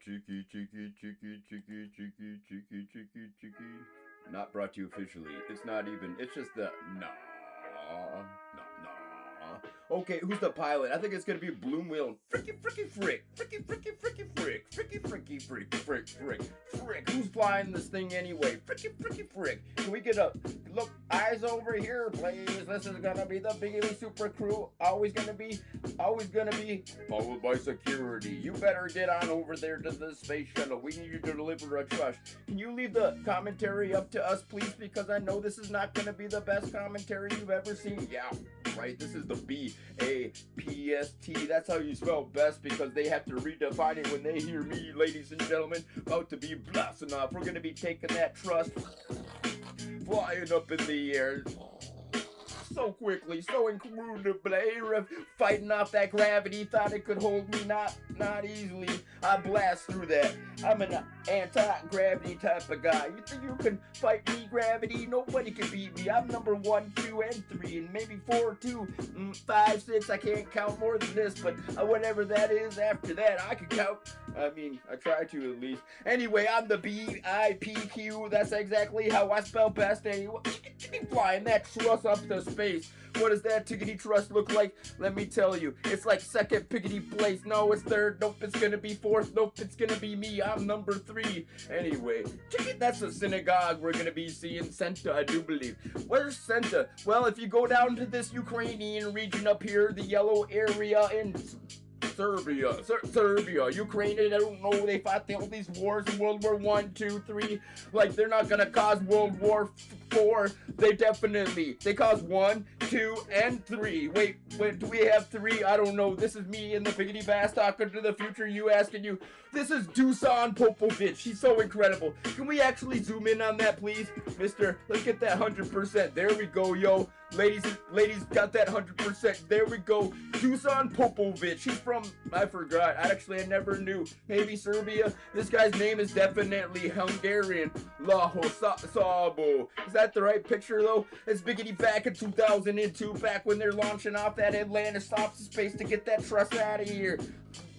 Cheeky, cheeky, cheeky, cheeky, cheeky, cheeky, cheeky, cheeky. Not brought to you officially. It's not even. It's just the no. Okay, who's the pilot? I think it's gonna be Bloom Wheel. Fricky, fricky, frick. Fricky, fricky, fricky, frick. Fricky, fricky, frick. Frick, frick, frick. Who's flying this thing anyway? Fricky, fricky, frick. Can we get a look? Eyes over here, please. This is gonna be the Biggie Super Crew. Always gonna be followed by security. You better get on over there to the space shuttle. We need you to deliver a trust. Can you leave the commentary up to us, please? Because I know this is not gonna be the best commentary you've ever seen. Yeah, right. This is the BAPST. That's how you spell best, because they have to redefine it when they hear me, ladies and gentlemen, about to be blasting off. We're gonna be taking that trust, flying up in the air so quickly, so incredibly, fighting off that gravity. Thought it could hold me, not easily. I blast through that. I'm an anti-gravity type of guy. You think you can fight me, gravity? Nobody can beat me. I'm number 1, 2, and 3, and maybe 4, 2, 5, 6. I can't count more than this, but whatever that is after that, I can count. I mean, I try to at least. Anyway, I'm the BIPQ. That's exactly how I spell best. Anyway, flying that truss up to space. What does that tickety truss look like? Let me tell you. It's like second pickety place. No, it's third. Nope, it's gonna be fourth. Nope, it's gonna be me. I'm number 3. Anyway, that's a synagogue we're gonna be seeing. Senta, I do believe. Where's Senta? Well, if you go down to this Ukrainian region up here, the yellow area in Serbia, Ukraine, I don't know, they fought all these wars in World War 1, 2, 3, like they're not gonna cause World War 4, they caused 1, 2, and 3, wait, do we have 3? I don't know, this is me in the Biggity Bass talking to the future, this is Dusan Popovic, he's so incredible. Can we actually zoom in on that, please, mister? Let's get that 100%, there we go, yo. Ladies, got that 100%. There we go. Dusan Popovic. He's from, I forgot. I never knew. Maybe Serbia. This guy's name is definitely Hungarian. Lajos, Szabo. Is that the right picture, though? It's Biggity back in 2002, back when they're launching off that Atlantis stops in space to get that truss out of here.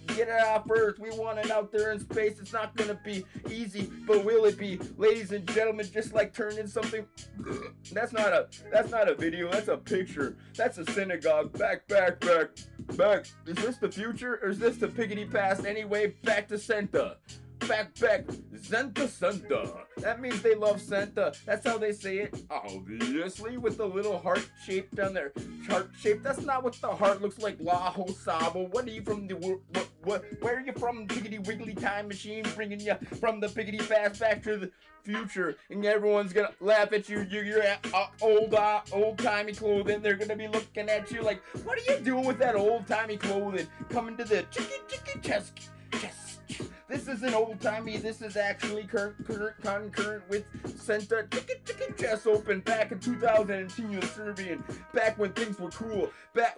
Get it off Earth. We want it out there in space. It's not gonna be easy, but will it be? Ladies and gentlemen, just like turning something. That's not a video. That's a picture. That's a synagogue. Back. Is this the future or is this the piggity past? Anyway, back to Senta. Back, Senta. That means they love Senta. That's how they say it. Obviously, with the little heart shaped on their heart shape. That's not what the heart looks like. Lajos, Szabo. What are you from the where are you from? Piggity Wiggly Time Machine, bringing you from the piggity fast back to the future, and everyone's gonna laugh at you. You're old timey clothing. They're gonna be looking at you like, what are you doing with that old timey clothing? Coming to the chicken chest. This isn't old-timey, this is actually concurrent with Senta Chicken Chest Open back in 2002 in Serbian, back when things were cool, back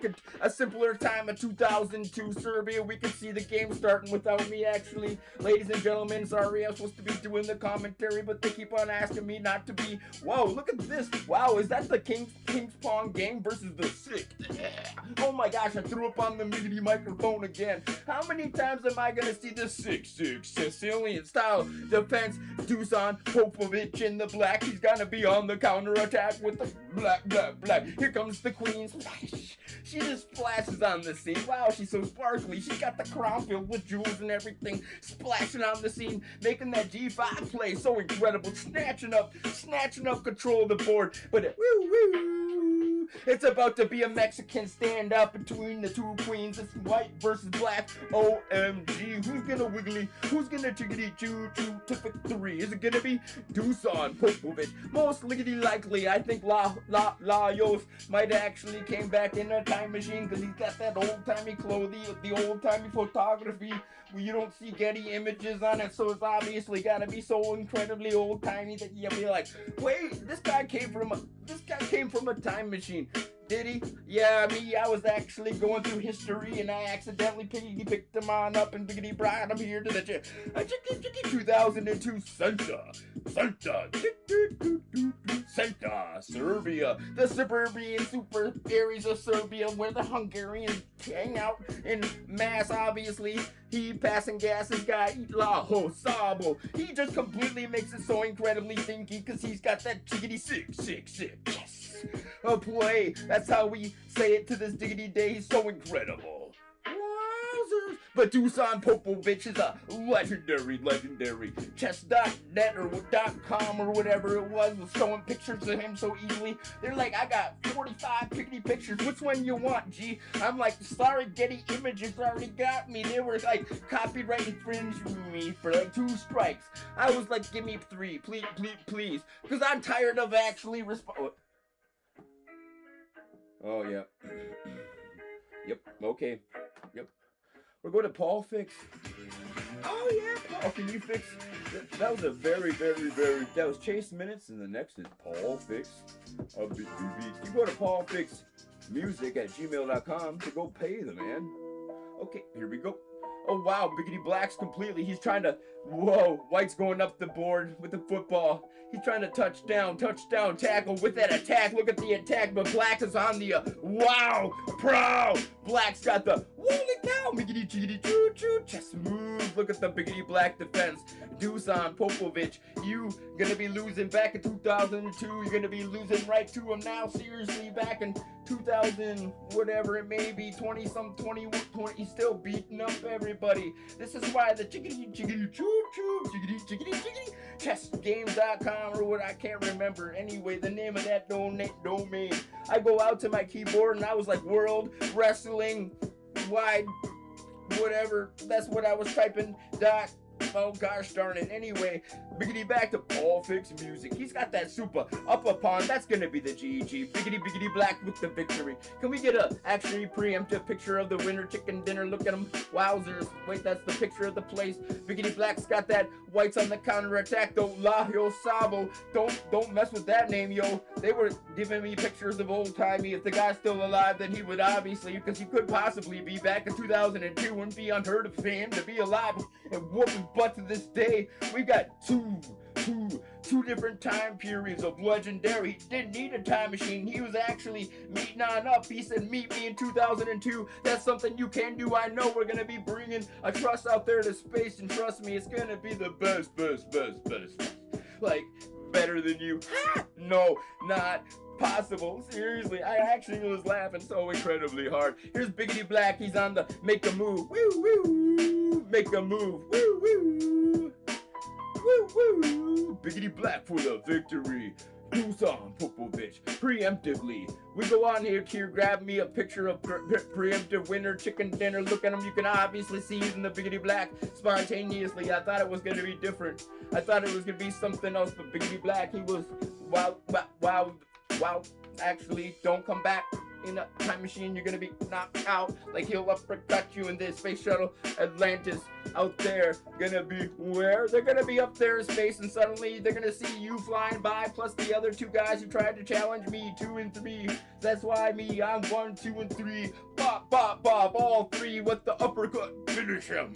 in a simpler time of 2002 Serbia. We could see the game starting without me, actually. Ladies and gentlemen, sorry, I'm supposed to be doing the commentary, but they keep on asking me not to be. Whoa, look at this. Wow, is that the King's Pong game versus the Sick? Oh my gosh, I threw up on the MIDI microphone again. How many times am I gonna see the 6-6 Sicilian style defense? Dusan Popovic in the black. He's gonna be on the counter attack with the black. Here comes the queen. Splash. She just splashes on the scene. Wow, she's so sparkly. She got the crown filled with jewels and everything, splashing on the scene, making that G5 play so incredible, snatching up control of the board. But it's about to be a Mexican standout between the two queens. It's white versus black. OMG. Who's gonna wiggly? Who's gonna chickity choo to victory? Is it gonna be Dusan Popovic? Most likely, I think Lajos might actually came back in a time machine because he's got that old-timey clothing, the old-timey photography where you don't see Getty images on it, so it's obviously gotta be so incredibly old-timey that you'll be like, wait, this guy came from a time machine. Did he? Yeah, me, I was actually going through history and I accidentally picked him on up and biggity brought him here to the 2002 Senta, Serbia, the suburban super areas of Serbia where the Hungarians hang out in mass, obviously. He passing gas, this guy Lajos, Szabo. He just completely makes it so incredibly thinky, cause he's got that jiggity sick, yes, a play. That's how we say it to this diggity day. He's so incredible. Wowzers. But Dusan Popovic is a legendary. Chess.net or .com or whatever it was showing pictures of him so easily. They're like, I got 45 pickety pictures. Which one you want, G? I'm like, sorry, Getty Images already got me. They were like, copyright infringing me for like 2 strikes. I was like, give me 3, please. Because I'm tired of actually responding. Oh, yeah. Yep, okay. Yep. We're going to Popvic. Oh, yeah, Paul, can you fix... That was a very... That was Chase Minutes, and the next is Popvic. You go to Popvic music at gmail.com to go pay the man. Okay, here we go. Oh, wow, Biggity Black's completely... He's trying to... Whoa, White's going up the board with the football. He's trying to touchdown, tackle with that attack. Look at the attack, but Black is on the, wow, pro. Black's got the, holy cow, miggity jiggity choo choo, chest move. Look at the Biggity Black defense. Dusan, Popovic, you gonna be losing back in 2002. You're gonna be losing right to him now, seriously, back in 2000, whatever it may be, 20-some, 21, 20, he's still beating up everybody. This is why the jiggity jiggity choo choo, jiggity, chessgames.com or what, I can't remember. Anyway, the name of that domain. I go out to my keyboard and I was like, world wrestling wide, whatever. That's what I was typing. Oh gosh darn it. Anyway, Biggity back to Popvic music. He's got that super up upon. That's gonna be the GG. Biggity Black with the victory. Can we get a actually preemptive picture of the winner chicken dinner? Look at him. Wowzers. Wait, that's the picture of the place. Biggity Black's got that. White's on the counter attack though. Lajos, Szabo. Don't mess with that name, yo. They were giving me pictures of old timey. If the guy's still alive, then he would obviously, because he could possibly be back in 2002. Wouldn't be unheard of for him to be alive and whooping butt to this day. We've got two different time periods of legendary. He didn't need a time machine. He was actually meeting on up. He said, meet me in 2002. That's something you can do. I know we're gonna be bringing a trust out there to space, and trust me, it's gonna be the best. Like, better than you. Ha! No, not possible. Seriously, I actually was laughing so incredibly hard. Here's Biggity Black. He's on the make a move. Woo woo. Make a move. Woo woo. Woo woo. Biggity Black for the victory. Dusan Popovic preemptively. We go on here, grab me a picture of preemptive winner chicken dinner. Look at him. You can obviously see he's in the Biggity Black spontaneously. I thought it was going to be different. I thought it was going to be something else, but Biggity Black, he was wow. Actually, don't come back in a time machine. You're gonna be knocked out. Like, he'll uppercut you in this space shuttle Atlantis out there. Gonna be where? They're gonna be up there in space, and suddenly they're gonna see you flying by, plus the other 2 guys who tried to challenge me, 2 and 3. That's why I'm 1, 2, and 3. Bop, all 3 with the uppercut. Finish him.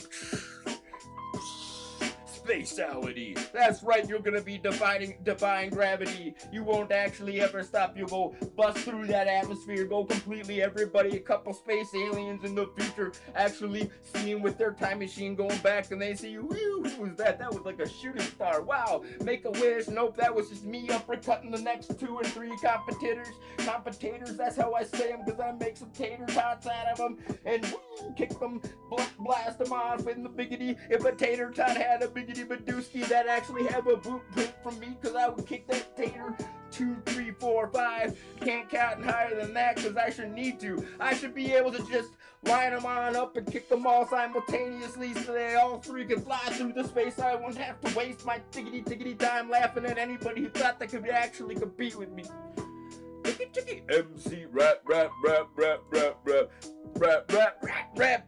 Spaceality. That's right, you're gonna be defying gravity. You won't actually ever stop. You'll go bust through that atmosphere, go completely. Everybody, a couple space aliens in the future actually seeing with their time machine going back, and they see you. Who was that? That was like a shooting star. Wow. Make a wish. Nope, that was just me uppercutting the next 2 and 3 competitors. That's how I say them, because I make some tater tots out of them and kick them, blast them off in the Biggity. If a tater tot had a Biggity Badooski, that actually have a boot print from me, because I would kick that tater 2, 3, 4, 5. Can't count higher than that, because I should need to. I should be able to just line them on up and kick them all simultaneously, so they all 3 can fly through the space. I wouldn't have to waste my tickety time laughing at anybody who thought they could actually compete with me. Ticky MC rap.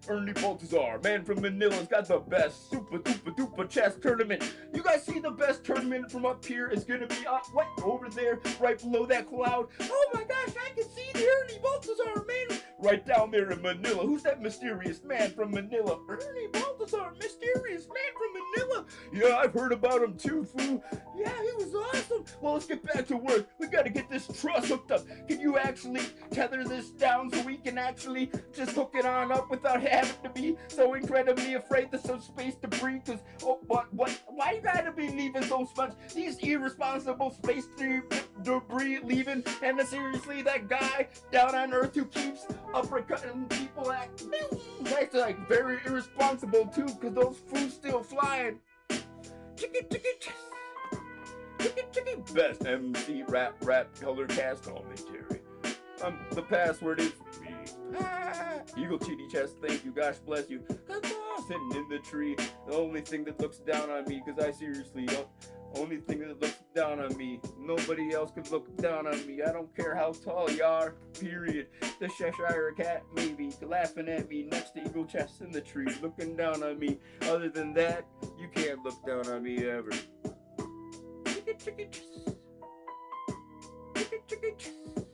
Ernie Baltazar, man from Manila's got the best super duper chess tournament. You guys see the best tournament from up here is gonna be up over there, right below that cloud. Oh my gosh, I can see the Ernie Baltazar, man, right down there in Manila. Who's that mysterious man from Manila? Ernie Baltazar, mysterious man from Manila. Yeah, I've heard about him too, fool. Yeah, he was awesome. Well, let's get back to work. We gotta get this truss hooked up. Can you actually tether this down so we can actually just hook it on up without having to be so incredibly afraid there's some space debris? Cause, oh, what, why you gotta be leaving so much? These irresponsible space debris leaving, and seriously, that guy down on Earth who keeps uppercutting people that's like very irresponsible too, cause those fools still flying. Chicken, best MC rap color cast commentary. The password is me. Eagle Chitty Chest, thank you, gosh bless you. Sitting in the tree, the only thing that looks down on me, cause I seriously don't. Only thing that looks down on me. Nobody else could look down on me. I don't care how tall you are, period. The Cheshire Cat, maybe, laughing at me next to Eagle Chest in the tree, looking down on me. Other than that, you can't look down on me ever. Chicken, chicken, chicken, chicken.